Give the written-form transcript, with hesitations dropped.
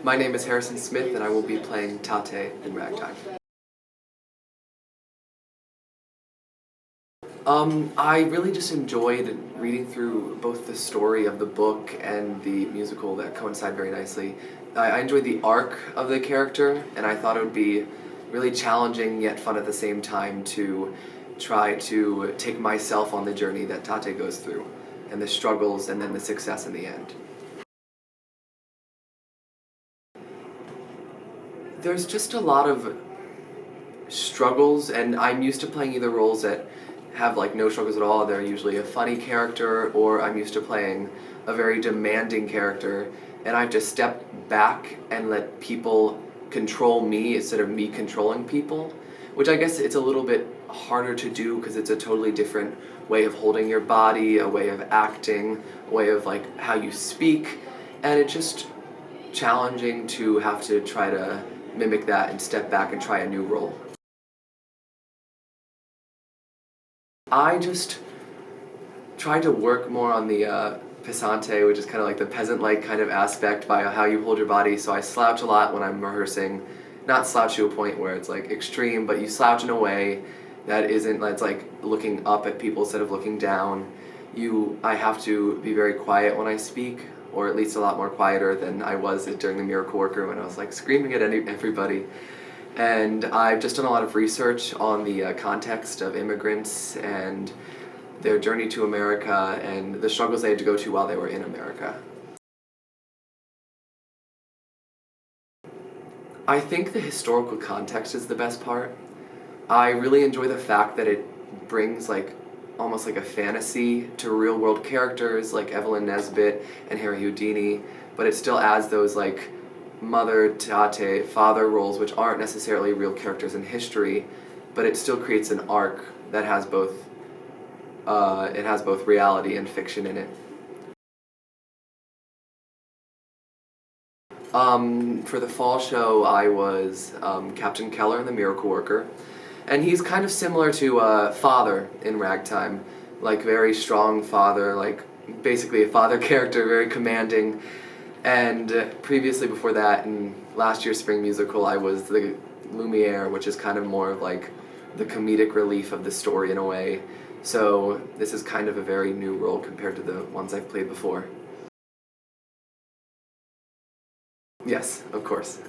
My name is Harrison Smith, and I will be playing Tate in Ragtime. I really just enjoyed reading through both the story of the book and the musical that coincide very nicely. I enjoyed the arc of the character, and I thought it would be really challenging yet fun at the same time to try to take myself on the journey that Tate goes through, and the struggles and then the success in the end. There's just a lot of struggles, and I'm used to playing either roles that have like no struggles at all. They're usually a funny character, or I'm used to playing a very demanding character, and I have to step back and let people control me instead of me controlling people, which I guess it's a little bit harder to do because it's a totally different way of holding your body, a way of acting, a way of like how you speak, and it's just challenging to have to try to mimic that and step back and try a new role. I just tried to work more on the pesante, which is kind of like the peasant-like kind of aspect by how you hold your body. So I slouch a lot when I'm rehearsing. Not slouch to a point where it's like extreme, but you slouch in a way that isn't, that's like looking up at people instead of looking down. I have to be very quiet when I speak, or at least a lot more quieter than I was during the Miracle Worker when I was like screaming at everybody. And I've just done a lot of research on the context of immigrants and their journey to America and the struggles they had to go to while they were in America. I think the historical context is the best part. I really enjoy the fact that it brings like almost like a fantasy to real world characters like Evelyn Nesbit and Harry Houdini, but it still adds those like mother, tate, father roles, which aren't necessarily real characters in history, but it still creates an arc that has both reality and fiction in it. For the fall show, I was Captain Keller in The Miracle Worker, and he's kind of similar to Father in Ragtime, like very strong father, like basically a father character, very commanding. And previously before that, in last year's spring musical, I was the Lumiere, which is kind of more of like the comedic relief of the story in a way. So this is kind of a very new role compared to the ones I've played before. Yes, of course.